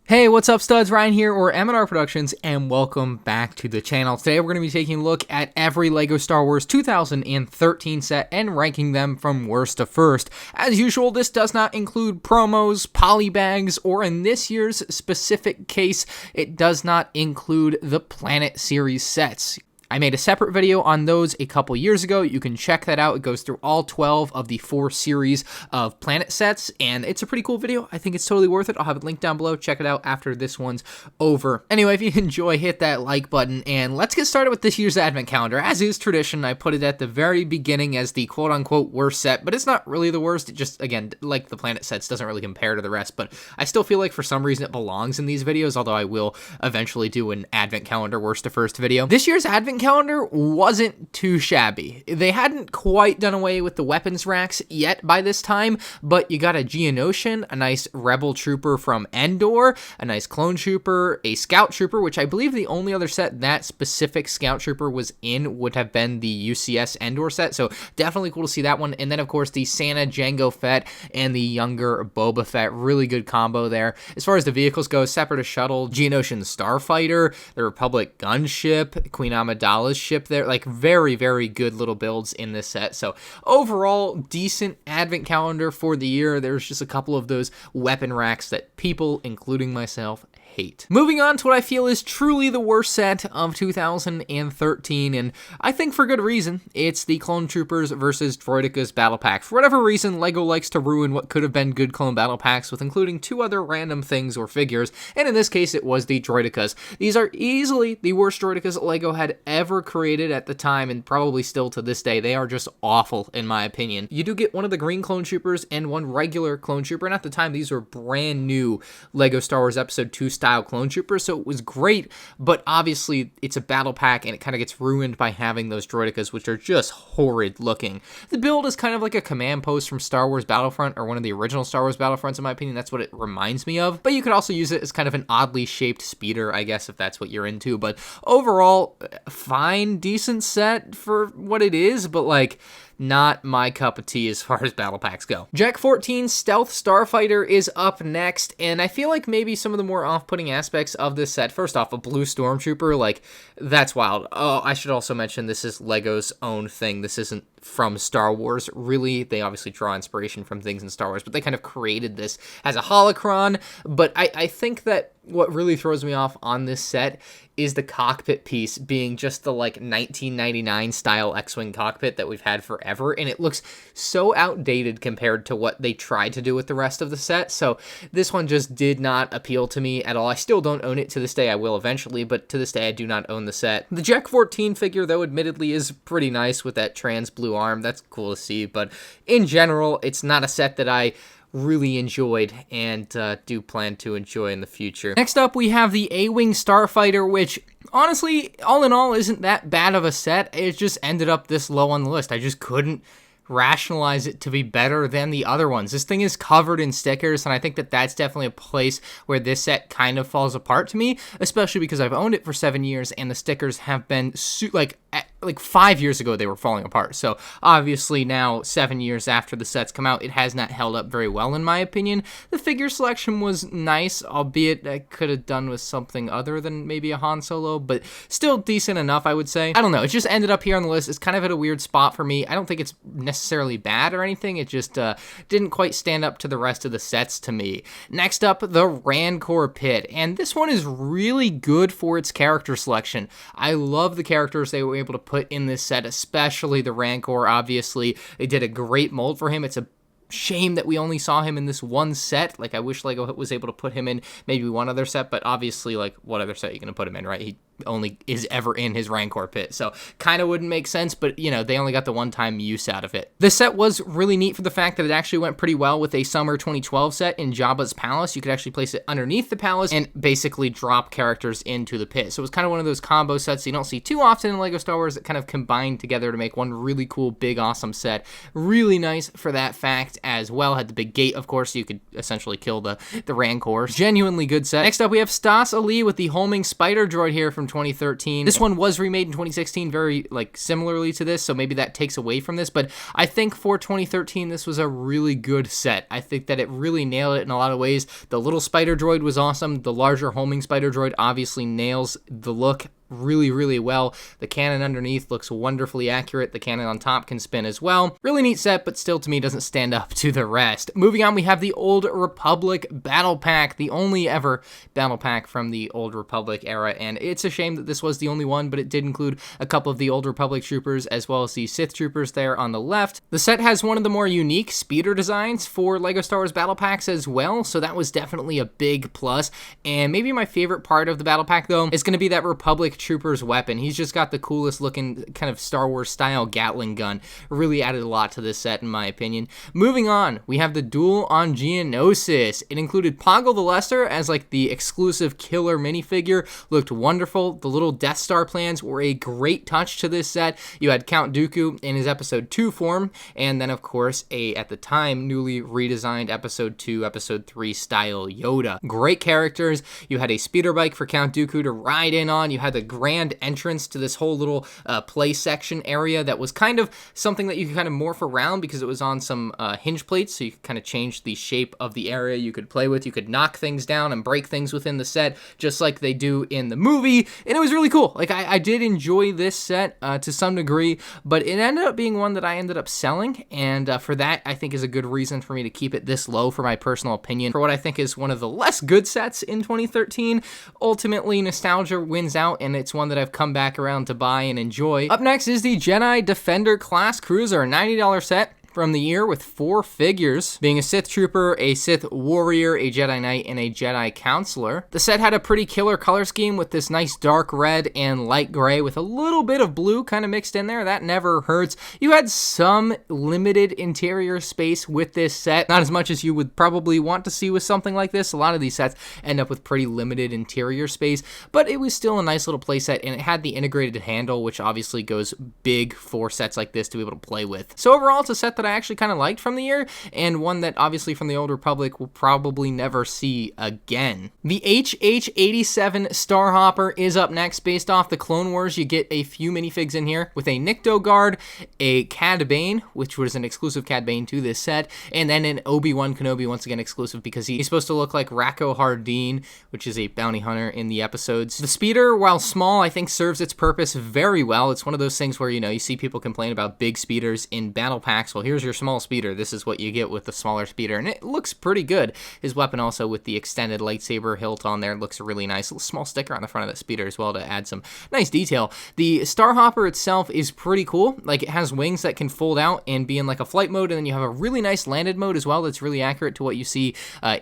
Hey, what's up studs? Ryan here, or MandRproductions, and welcome back to the channel. Today we're going to be taking a look at every LEGO Star Wars 2013 set and ranking them from worst to first. As usual, this does not include promos, polybags, or in this year's specific case, it does not include the Planet Series sets. I made a separate video on those a couple years ago. You can check that out. It goes through all 12 of the 4 series of Planet sets, and it's a pretty cool video. I think it's totally worth it. I'll have it linked down below. Check it out after this one's over. Anyway, if you enjoy, hit that like button, and let's get started with this year's advent calendar. As is tradition, I put it at the very beginning as the quote-unquote worst set, but it's not really the worst. It just, again, like the Planet sets, doesn't really compare to the rest, but I still feel like for some reason it belongs in these videos, although I will eventually do an advent calendar worst to first video. This year's advent calendar wasn't too shabby. They hadn't quite done away with the weapons racks yet by this time, but you got a Geonosis, a nice Rebel Trooper from Endor, a nice Clone Trooper, a Scout Trooper, which I believe the only other set that specific Scout Trooper was in would have been the UCS Endor set, so definitely cool to see that one. And then, of course, the Santa Jango Fett and the younger Boba Fett. Really good combo there. As far as the vehicles go, Separatist Shuttle, Geonosis Starfighter, the Republic Gunship, Queen Amidala's ship there, like very, very good little builds in this set. So overall, decent advent calendar for the year. There's just a couple of those weapon racks that people, including myself, hate. Moving on to what I feel is truly the worst set of 2013, and I think for good reason. It's the Clone Troopers versus Droidekas battle pack. For whatever reason, LEGO likes to ruin what could have been good clone battle packs with including 2 other random things or figures, and in this case it was the Droidekas. These are easily the worst Droidekas LEGO had ever created at the time, and probably still to this day. They are just awful in my opinion. You do get one of the green Clone Troopers and one regular Clone Trooper, and at the time these were brand new LEGO Star Wars Episode 2 style Clone Troopers, so it was great, but obviously it's a battle pack and it kind of gets ruined by having those Droidekas, which are just horrid looking. The build is kind of like a command post from Star Wars Battlefront, or one of the original Star Wars Battlefronts in my opinion. That's what it reminds me of, but you could also use it as kind of an oddly shaped speeder, I guess, if that's what you're into. But overall, fine, decent set for what it is, but like not my cup of tea as far as battle packs go. Jack 14 Stealth Starfighter is up next, and I feel like maybe some of the more off-putting aspects of this set. First off, a blue stormtrooper, like, that's wild. Oh, I should also mention this is LEGO's own thing. This isn't from Star Wars, really. They obviously draw inspiration from things in Star Wars, but they kind of created this as a holocron. But I think that what really throws me off on this set is the cockpit piece being just the like 1999 style X-wing cockpit that we've had forever, and it looks so outdated compared to what they tried to do with the rest of the set. So this one just did not appeal to me at all. I still don't own it to this day. I will eventually, but to this day I do not own the set. The Jack 14 figure, though, admittedly is pretty nice with that trans blue arm. That's cool to see, but in general, it's not a set that I really enjoyed and do plan to enjoy in the future. Next up, we have the A-Wing Starfighter, which honestly, all in all, isn't that bad of a set. It just ended up this low on the list. I just couldn't rationalize it to be better than the other ones. This thing is covered in stickers, and I think that that's definitely a place where this set kind of falls apart to me, especially because I've owned it for 7 years, and the stickers have been like 5 years ago they were falling apart. So obviously now, 7 years after the sets come out, it has not held up very well in my opinion. The figure selection was nice, albeit I could have done with something other than maybe a Han Solo, but still decent enough, I would say. I don't know, it just ended up here on the list. It's kind of at a weird spot for me. I don't think it's necessarily bad or anything. It just didn't quite stand up to the rest of the sets to me. Next up, the Rancor Pit, and this one is really good for its character selection. I love the characters they were able to put in this set, especially the Rancor. Obviously, they did a great mold for him. It's a shame that we only saw him in this one set. Like, I wish LEGO was able to put him in maybe one other set, but obviously, like, what other set are you going to put him in, right? He only is ever in his Rancor pit, so kind of wouldn't make sense, but you know, they only got the one-time use out of it. This set was really neat for the fact that it actually went pretty well with a summer 2012 set in Jabba's palace. You could actually place it underneath the palace and basically drop characters into the pit. So it was kind of one of those combo sets you don't see too often in LEGO Star Wars that kind of combined together to make one really cool, big, awesome set. Really nice for that fact as well. Had the big gate, of course, so you could essentially kill the Rancor. Genuinely good set. Next up, we have Stas Ali with the homing spider droid here from 2013. This one was remade in 2016, very like similarly to this, so maybe that takes away from this, but I think for 2013 this was a really good set. I think that it really nailed it in a lot of ways. The little spider droid was awesome. The larger homing spider droid obviously nails the look really well. The cannon underneath looks wonderfully accurate. The cannon on top can spin as well. Really neat set, but still to me doesn't stand up to the rest. Moving on, we have the Old Republic Battle Pack, the only ever battle pack from the Old Republic era, and it's a shame that this was the only one, but it did include a couple of the Old Republic troopers as well as the Sith troopers there on the left. The set has one of the more unique speeder designs for LEGO Star Wars battle packs as well, so that was definitely a big plus. And maybe my favorite part of the battle pack though is going to be that Republic trooper's weapon. He's just got the coolest looking kind of Star Wars style Gatling gun. Really added a lot to this set in my opinion. Moving on, we have the Duel on Geonosis. It included Poggle the Lesser as like the exclusive killer minifigure. Looked wonderful. The little Death Star plans were a great touch to this set. You had Count Dooku in his episode 2 form, and then of course a, at the time, newly redesigned episode 2, episode 3 style Yoda. Great characters. You had a speeder bike for Count Dooku to ride in on. You had the grand entrance to this whole little play section area that was kind of something that you could kind of morph around because it was on some hinge plates, so you could kind of change the shape of the area you could play with. You could knock things down and break things within the set just like they do in the movie, and it was really cool. Like I did enjoy this set to some degree, but it ended up being one that I ended up selling, and for that I think is a good reason for me to keep it this low for my personal opinion. For what I think is one of the less good sets in 2013, ultimately nostalgia wins out, and it's one that I've come back around to buy and enjoy. Up next is the Jedi Defender Class Cruiser, $90 set from the year with 4 figures, being a Sith Trooper, a Sith Warrior, a Jedi Knight, and a Jedi Counselor. The set had a pretty killer color scheme with this nice dark red and light gray with a little bit of blue kind of mixed in there. That never hurts. You had some limited interior space with this set, not as much as you would probably want to see with something like this. A lot of these sets end up with pretty limited interior space, but it was still a nice little play set, and it had the integrated handle, which obviously goes big for sets like this to be able to play with. So overall, it's a set that I actually kind of liked from the year, and one that obviously from the Old Republic will probably never see again. The HH-87 Starhopper is up next. Based off the Clone Wars, you get a few minifigs in here with a Nikto Guard, a Cad Bane, which was an exclusive Cad Bane to this set, and then an Obi-Wan Kenobi, once again exclusive because he's supposed to look like Racco Hardeen, which is a bounty hunter in the episodes. The Speeder, while small, I think serves its purpose very well. It's one of those things where, you know, you see people complain about big speeders in battle packs. Well, here's your small speeder. This is what you get with the smaller speeder, and it looks pretty good. His weapon also with the extended lightsaber hilt on there looks really nice. A little small sticker on the front of that speeder as well to add some nice detail. The Starhopper itself is pretty cool. Like, it has wings that can fold out and be in like a flight mode, and then you have a really nice landed mode as well that's really accurate to what you see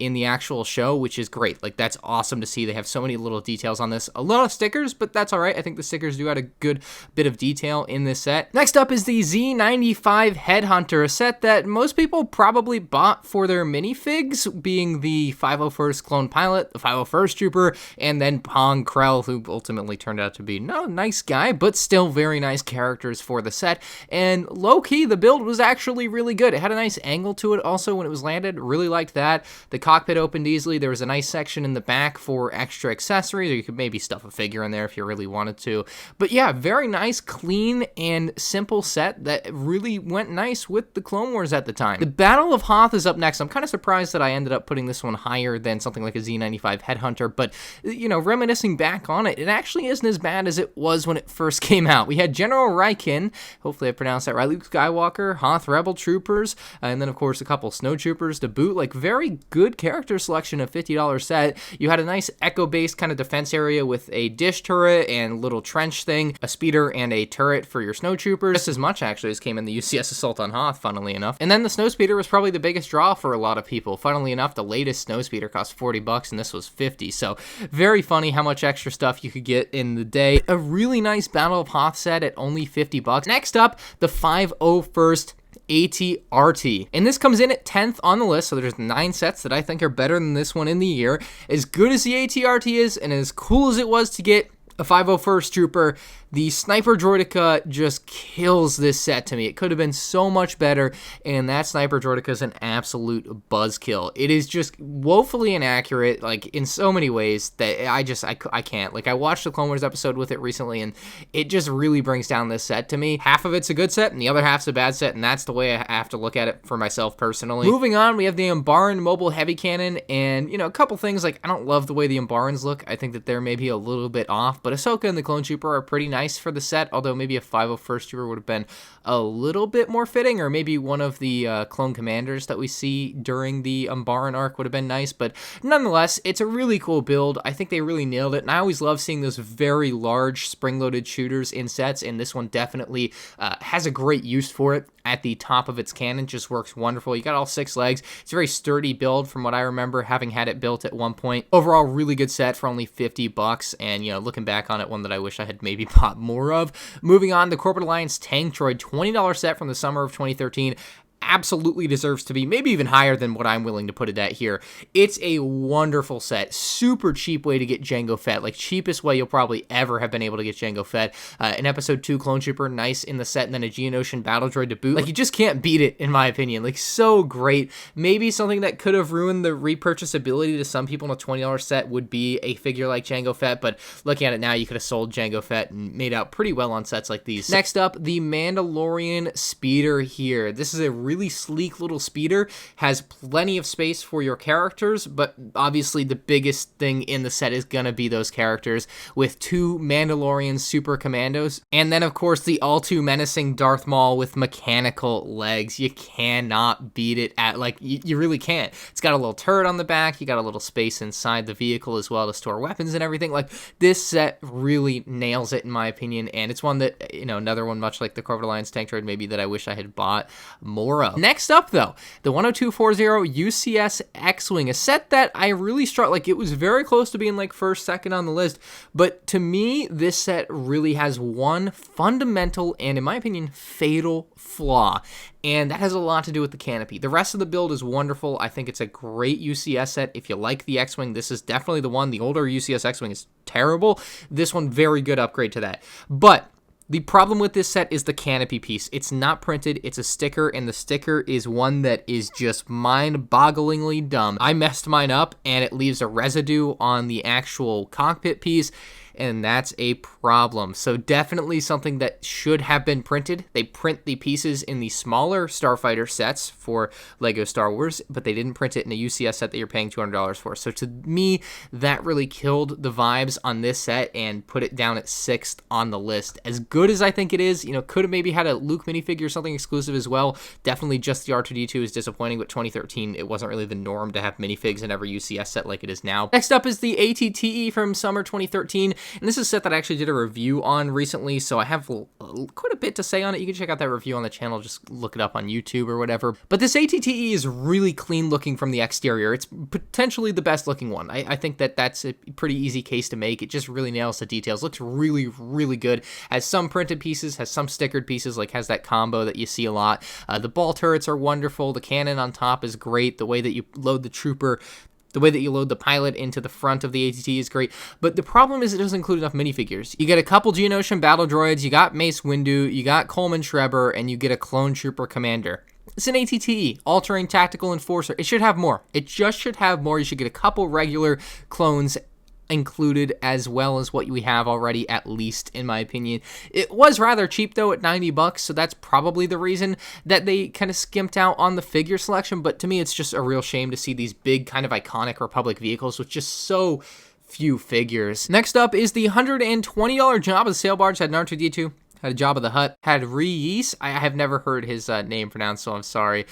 in the actual show, which is great. Like, that's awesome to see. They have so many little details on this. A lot of stickers, but that's all right. I think the stickers do add a good bit of detail in this set. Next up is the Z95 Headhunter, a set that most people probably bought for their minifigs, being the 501st Clone Pilot, the 501st Trooper, and then Pong Krell, who ultimately turned out to be not a nice guy, but still very nice characters for the set. And low-key, the build was actually really good. It had a nice angle to it also when it was landed. Really liked that. The cockpit opened easily. There was a nice section in the back for extra accessories, or you could maybe stuff a figure in there if you really wanted to. But yeah, very nice, clean, and simple set that really went nice with the Clone Wars at the time. The Battle of Hoth is up next. I'm kind of surprised that I ended up putting this one higher than something like a Z95 Headhunter, but, you know, reminiscing back on it, it actually isn't as bad as it was when it first came out. We had General Raikin, hopefully I pronounced that right, Luke Skywalker, Hoth Rebel Troopers, and then, of course, a couple Snow Troopers to boot. Like, very good character selection of $50 set. You had a nice echo-based kind of defense area with a dish turret and little trench thing, a speeder, and a turret for your Snow Troopers. Just as much, actually, as came in the UCS Assault on Hoth, funnily enough. And then the Snow Speeder was probably the biggest draw for a lot of people. Funnily enough, the latest Snow Speeder cost $40, and this was $50. So very funny how much extra stuff you could get in the day. A really nice Battle of Hoth set at only $50. Next up, the 501st AT-RT, and this comes in at 10th on the list, so there's 9 sets that I think are better than this one in the year. As good as the AT-RT is, and as cool as it was to get, a 501st Trooper. The Sniper Droideka just kills this set to me. It could have been so much better, and that Sniper Droideka is an absolute buzzkill. It is just woefully inaccurate, like, in so many ways that I can't. Like, I watched the Clone Wars episode with it recently, and it just really brings down this set to me. Half of it's a good set, and the other half's a bad set, and that's the way I have to look at it for myself personally. Moving on, we have the Umbaran Mobile Heavy Cannon, and, you know, a couple things, like, I don't love the way the Umbarans look. I think that they're maybe a little bit off, but Ahsoka and the Clone Trooper are pretty nice for the set, although maybe a 501st Trooper would have been a little bit more fitting, or maybe one of the clone commanders that we see during the Umbaran arc would have been nice, but nonetheless, it's a really cool build. I think they really nailed it, and I always love seeing those very large spring-loaded shooters in sets, and this one definitely has a great use for it. At the top of its cannon, just works wonderful. You got all 6 legs. It's a very sturdy build from what I remember having had it built at one point. Overall, really good set for only $50, and, you know, looking back on it, one that I wish I had maybe bought more of. Moving on, the Corporate Alliance Tank Droid, $20 set from the summer of 2013. Absolutely deserves to be maybe even higher than what I'm willing to put it at here. It's a wonderful set. Super cheap way to get Jango Fett. Like, cheapest way you'll probably ever have been able to get Jango Fett. In episode 2, Clone Trooper, nice in the set, and then a Geonosian battle droid to boot. Like, you just can't beat it, in my opinion. Like, so great. Maybe something that could have ruined the repurchasability to some people in a $20 set would be a figure like Jango Fett, but looking at it now, you could have sold Jango Fett and made out pretty well on sets like these. Next up, the Mandalorian Speeder here. This is a really sleek little speeder, has plenty of space for your characters, but obviously the biggest thing in the set is gonna be those characters, with 2 Mandalorian super commandos, and then of course the all too menacing Darth Maul with mechanical legs. You cannot beat it at, like, you really can't. It's got a little turret on the back, you got a little space inside the vehicle as well to store weapons and everything. Like, this set really nails it in my opinion, and it's one that, you know, another one much like the Corporate Alliance Tank Droid maybe that I wish I had bought more of. Next up, though, the 10240 UCS X-wing, a set that I really struck. Like, it was very close to being like first, second on the list, but to me, this set really has one fundamental and, in my opinion, fatal flaw, and that has a lot to do with the canopy. The rest of the build is wonderful. I think it's a great UCS set. If you like the X-wing, this is definitely the one. The older UCS X-wing is terrible. This one, very good upgrade to that. But the problem with this set is the canopy piece. It's not printed, it's a sticker, and the sticker is one that is just mind-bogglingly dumb. I messed mine up, and it leaves a residue on the actual cockpit piece, and that's a problem. So definitely something that should have been printed. They print the pieces in the smaller starfighter sets for LEGO Star Wars, but they didn't print it in a UCS set that you're paying $200 for. So to me, that really killed the vibes on this set and put it down at 6th on the list. As good as I think it is, you know, could have maybe had a Luke minifigure or something exclusive as well. Definitely just the R2-D2 is disappointing, but 2013, it wasn't really the norm to have minifigs in every UCS set like it is now. Next up is the ATTE from summer 2013. And this is a set that I actually did a review on recently, so I have quite a bit to say on it. You can check out that review on the channel, just look it up on YouTube or whatever. But this ATTE is really clean looking from the exterior. It's potentially the best looking one. I think that that's a pretty easy case to make. It just really nails the details. Looks really, really good. Has some printed pieces, has some stickered pieces, like has that combo that you see a lot. The ball turrets are wonderful. The cannon on top is great. The way that you load the trooper, the way that you load the pilot into the front of the ATT is great, but the problem is it doesn't include enough minifigures. You get a couple Geonosian battle droids, you got Mace Windu, you got Coleman Schreiber, and you get a Clone Trooper Commander. It's an ATTE, All-Terrain Tactical Enforcer. It should have more. It just should have more. You should get a couple regular clones included as well as what we have already, at least in my opinion. It was rather cheap though at $90, so that's probably the reason that they kind of skimped out on the figure selection, but to me it's just a real shame to see these big kind of iconic Republic vehicles with just so few figures. Next up is the $120 Jabba the Sail Barge, had an R2-D2. Had a Jabba the Hutt, had Reese. I have never heard his name pronounced, so I'm sorry.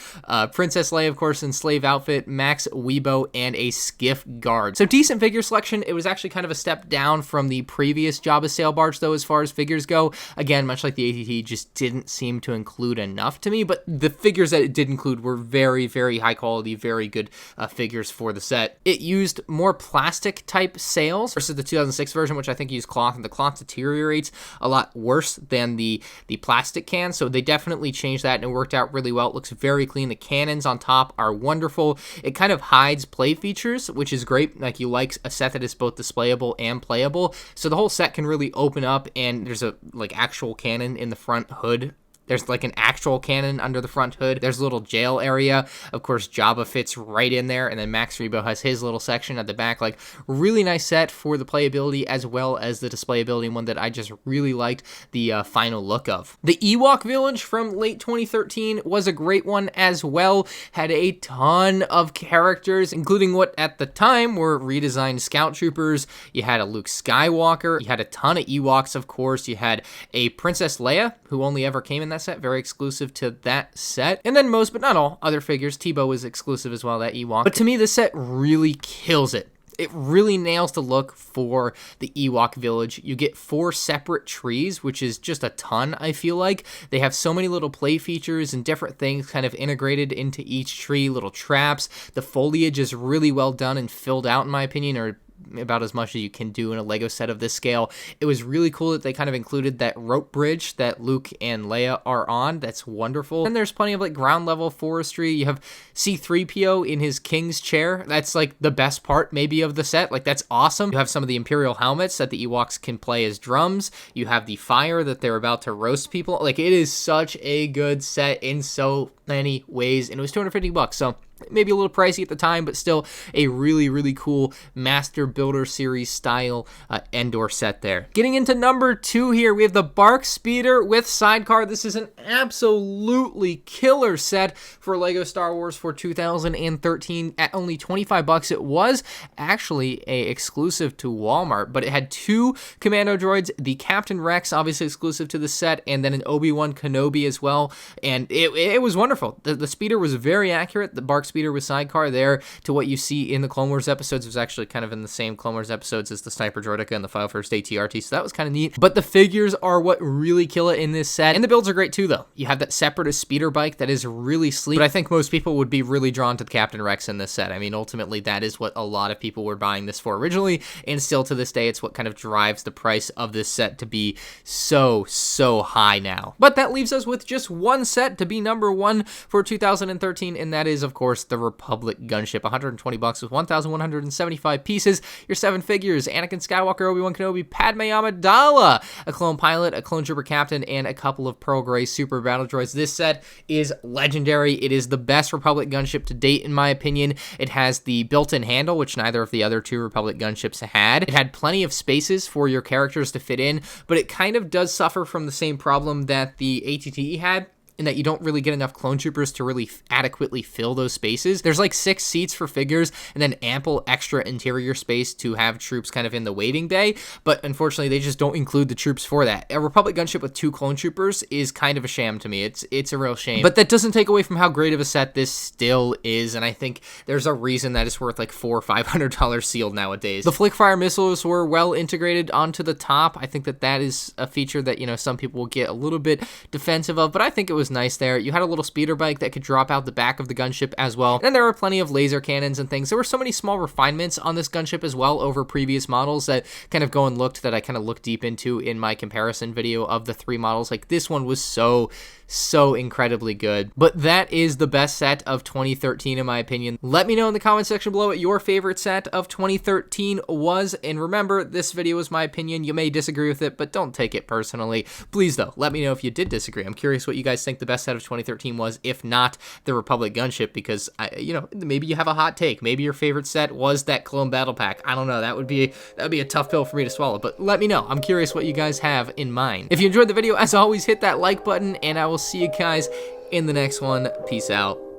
Princess Leia, of course, in slave outfit, Max Weibo, and a skiff guard. So decent figure selection. It was actually kind of a step down from the previous Jabba Sail Barge, though, as far as figures go. Again, much like the ATT, just didn't seem to include enough to me, but the figures that it did include were very, very high quality, very good figures for the set. It used more plastic type sails versus the 2006 version, which I think used cloth, and the cloth deteriorates a lot worse than than the plastic can, so they definitely changed that and it worked out really well. It looks very clean. The cannons on top are wonderful. It kind of hides play features, which is great. Like, you like a set that is both displayable and playable, so the whole set can really open up, and there's a like actual cannon in the front hood. There's like an actual cannon under the front hood. There's a little jail area. Of course, Jabba fits right in there. And then Max Rebo has his little section at the back. Like, really nice set for the playability as well as the displayability, one that I just really liked the final look of. The Ewok Village from late 2013 was a great one as well. Had a ton of characters, including what at the time were redesigned scout troopers. You had a Luke Skywalker. You had a ton of Ewoks, of course. You had a Princess Leia, who only ever came in that set, very exclusive to that set. And then most, but not all, other figures. Tebow was exclusive as well, that Ewok. But to me, this set really kills it. It really nails the look for the Ewok Village. You get 4 separate trees, which is just a ton, I feel like. They have so many little play features and different things kind of integrated into each tree, little traps. The foliage is really well done and filled out, in my opinion, or about as much as you can do in a Lego set of this scale. It was really cool that they kind of included that rope bridge that Luke and Leia are on. That's wonderful. And there's plenty of like ground level forestry. You have C-3PO in his king's chair. That's like the best part maybe of the set. Like, that's awesome. You have some of the Imperial helmets that the Ewoks can play as drums. You have the fire that they're about to roast people. Like, it is such a good set in so many ways, and it was $250, so maybe a little pricey at the time, but still a really, really cool Master Builder Series style Endor set there. Getting into number 2 here, we have the BARC Speeder with sidecar. This is an absolutely killer set for Lego Star Wars for 2013 at only $25. It was actually a exclusive to Walmart, but it had 2 commando droids, the Captain Rex, obviously exclusive to the set, and then an Obi-Wan Kenobi as well, and it was wonderful. The speeder was very accurate. The BARC Speeder with sidecar there to what you see in the Clone Wars episodes. It was actually kind of in the same Clone Wars episodes as the Sniper Droideka and the 501st ATRT, so that was kind of neat. But the figures are what really kill it in this set, and the builds are great too, though. You have that Separatist speeder bike that is really sleek, but I think most people would be really drawn to the Captain Rex in this set. I mean, ultimately, that is what a lot of people were buying this for originally, and still to this day, it's what kind of drives the price of this set to be so high now. But that leaves us with just one set to be number 1 for 2013, and that is, of course, the Republic Gunship. $120 with 1,175 pieces. Your 7 figures: Anakin Skywalker, Obi-Wan Kenobi, Padme Amidala, a clone pilot, a clone trooper captain, and a couple of Pearl Grey super battle droids. This set is legendary. It is the best Republic Gunship to date, in my opinion. It has the built-in handle, which neither of the other 2 Republic Gunships had. It had plenty of spaces for your characters to fit in, but it kind of does suffer from the same problem that the ATTE had, in that you don't really get enough clone troopers to really adequately fill those spaces. There's like 6 seats for figures and then ample extra interior space to have troops kind of in the waiting bay, but unfortunately they just don't include the troops for that. A Republic Gunship with 2 clone troopers is kind of a sham to me. It's a real shame, but that doesn't take away from how great of a set this still is, and I think there's a reason that it's worth like $400 or $500 sealed nowadays. The flick-fire missiles were well integrated onto the top. I think that is a feature that, you know, some people will get a little bit defensive of, but I think it was nice there. You had a little speeder bike that could drop out the back of the gunship as well. And there were plenty of laser cannons and things. There were so many small refinements on this gunship as well over previous models that kind of go and looked that I kind of looked deep into in my comparison video of the 3 models. Like, this one was so incredibly good. But that is the best set of 2013 in my opinion. Let me know in the comment section below what your favorite set of 2013 was, and remember, this video is my opinion. You may disagree with it, but don't take it personally. Please though, let me know if you did disagree. I'm curious what you guys think the best set of 2013 was, if not the Republic Gunship, because you know, maybe you have a hot take. Maybe your favorite set was that Clone Battle Pack. I don't know. That would be a tough pill for me to swallow, but let me know. I'm curious what you guys have in mind. If you enjoyed the video, as always, hit that like button, and I will see you guys in the next one. Peace out.